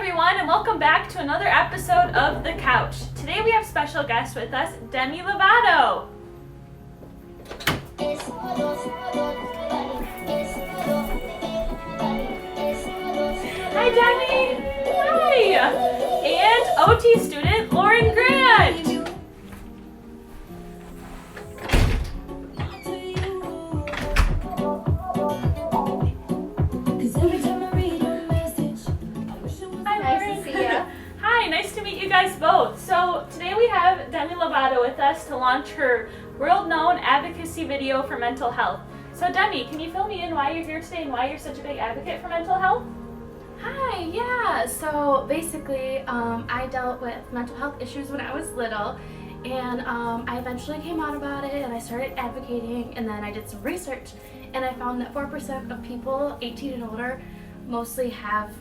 everyone, and welcome back to another episode of The Couch. Today we have special guest with us, Demi Lovato. Hi, Demi. Hi. And OT student Lauren Grant. You guys both. So today we have Demi Lovato with us to launch her world-known advocacy video for mental health. So Demi, can you fill me in why you're here today and why you're such a big advocate for mental health? Hi, yeah. So basically, I dealt with mental health issues when I was little, and I eventually came out about it and I started advocating, and then I did some research and I found that 4% of people 18 and older mostly have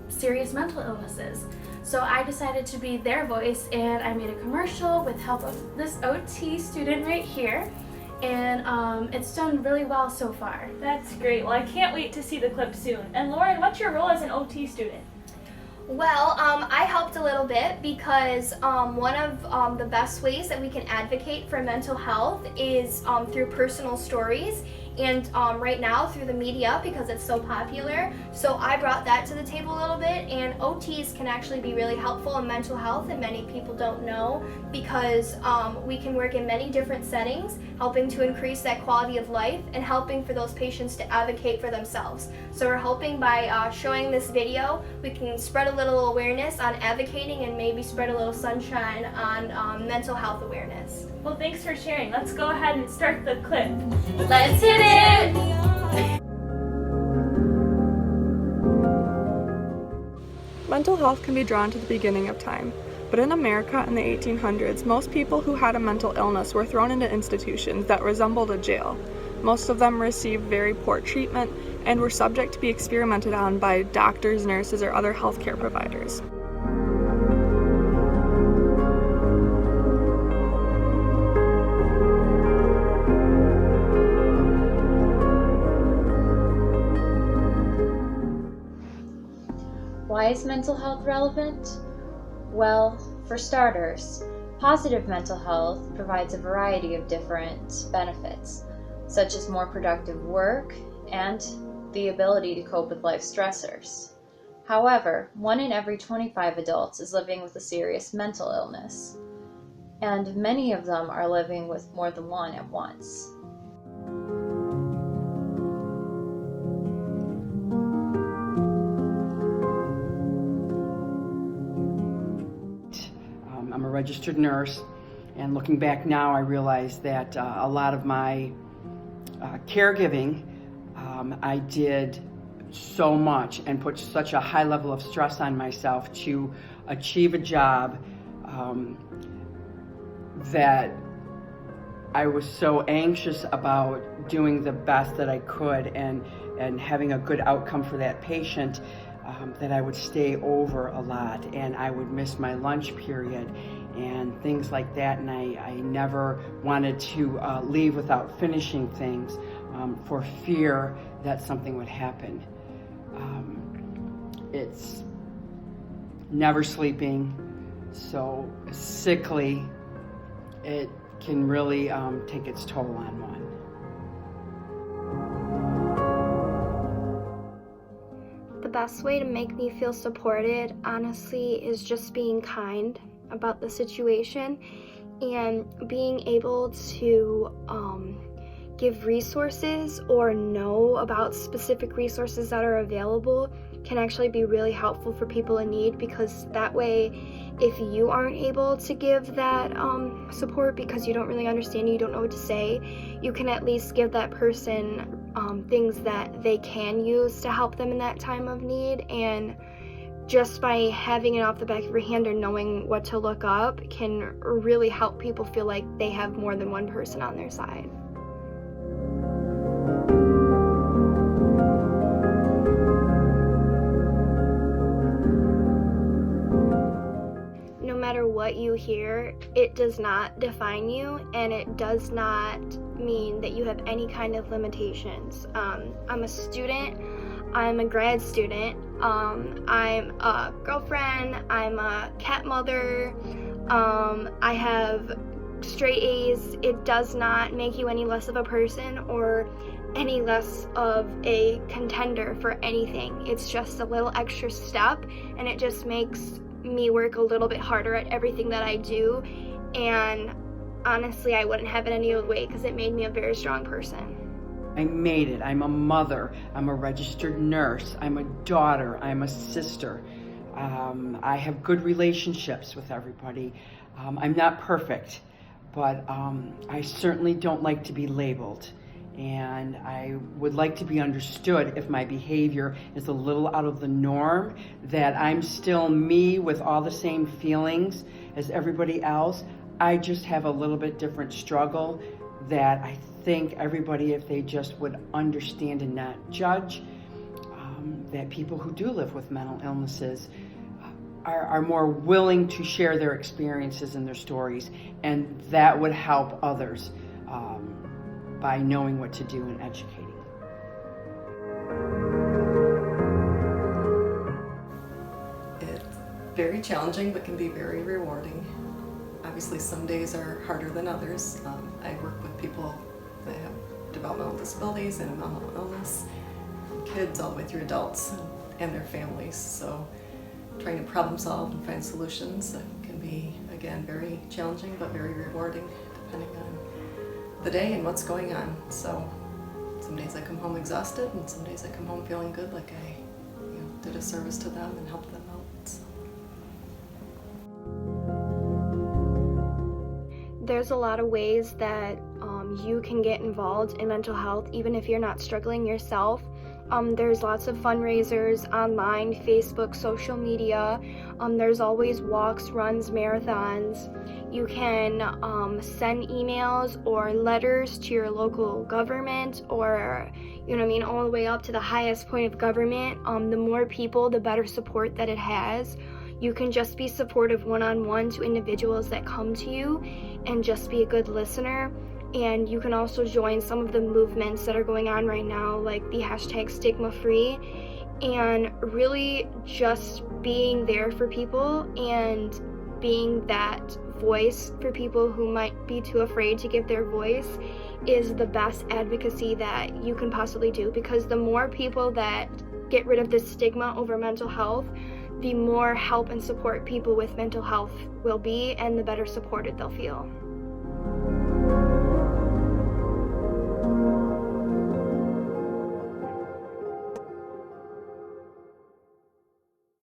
serious mental illnesses. So I decided to be their voice, and I made a commercial with help of this OT student right here, and it's done really well so far. That's great. Well, I can't wait to see the clip soon. And Lauren, what's your role as an OT student? Well, I helped a little bit because one of the best ways that we can advocate for mental health is through personal stories and right now through the media because it's so popular. So I brought that to the table a little bit, and OTs can actually be really helpful in mental health, and many people don't know because we can work in many different settings, helping to increase that quality of life and helping for those patients to advocate for themselves. So we're hoping by showing this video, we can spread a little awareness on advocating and maybe spread a little sunshine on mental health awareness. Well, thanks for sharing. Let's go ahead and start the clip. Let's hit it! Mental health can be drawn to the beginning of time, but in America in the 1800s, most people who had a mental illness were thrown into institutions that resembled a jail. Most of them received very poor treatment and were subject to be experimented on by doctors, nurses, or other healthcare providers. Why is mental health relevant? Well, for starters, positive mental health provides a variety of different benefits, such as more productive work and the ability to cope with life stressors. However, 1 in every 25 adults is living with a serious mental illness, and many of them are living with more than one at once. I'm a registered nurse, and looking back now, I realize that a lot of my caregiving, I did so much and put such a high level of stress on myself to achieve a job that I was so anxious about doing the best that I could and having a good outcome for that patient. That I would stay over a lot, and I would miss my lunch period and things like that, and I never wanted to leave without finishing things for fear that something would happen. It's never sleeping, so sickly, it can really take its toll on one. The best way to make me feel supported, honestly, is just being kind about the situation and being able to give resources or know about specific resources that are available can actually be really helpful for people in need, because that way, if you aren't able to give that support because you don't really understand, you don't know what to say, you can at least give that person things that they can use to help them in that time of need. And just by having it off the back of your hand or knowing what to look up can really help people feel like they have more than one person on their side. No matter what you hear, it does not define you, and it does not mean that you have any kind of limitations. I'm a student. I'm a grad student. I'm a girlfriend. I'm a cat mother. I have straight A's. It does not make you any less of a person or any less of a contender for anything. It's just a little extra step, and it just makes me work a little bit harder at everything that I do. And honestly, I wouldn't have it any other way because it made me a very strong person. I made it. I'm a mother. I'm a registered nurse. I'm a daughter. I'm a sister. I have good relationships with everybody. I'm not perfect, but I certainly don't like to be labeled. And I would like to be understood if my behavior is a little out of the norm, that I'm still me with all the same feelings as everybody else. I just have a little bit different struggle that I think everybody, if they just would understand and not judge, that people who do live with mental illnesses are more willing to share their experiences and their stories, and that would help others by knowing what to do and educating. It's very challenging, but can be very rewarding. Obviously, some days are harder than others. I work with people that have developmental disabilities and mental illness, kids all the way through adults and their families. So trying to problem solve and find solutions can be, again, very challenging, but very rewarding, depending on the day and what's going on. So some days I come home exhausted, and some days I come home feeling good, like I did a service to them and helped them out. So. There's a lot of ways that you can get involved in mental health, even if you're not struggling yourself. There's lots of fundraisers online, Facebook, social media. There's always walks, runs, marathons. You can send emails or letters to your local government, or, all the way up to the highest point of government. The more people, the better support that it has. You can just be supportive one-on-one to individuals that come to you and just be a good listener. And you can also join some of the movements that are going on right now, like the #StigmaFree, and really just being there for people and being that voice for people who might be too afraid to give their voice is the best advocacy that you can possibly do, because the more people that get rid of this stigma over mental health, the more help and support people with mental health will be, and the better supported they'll feel.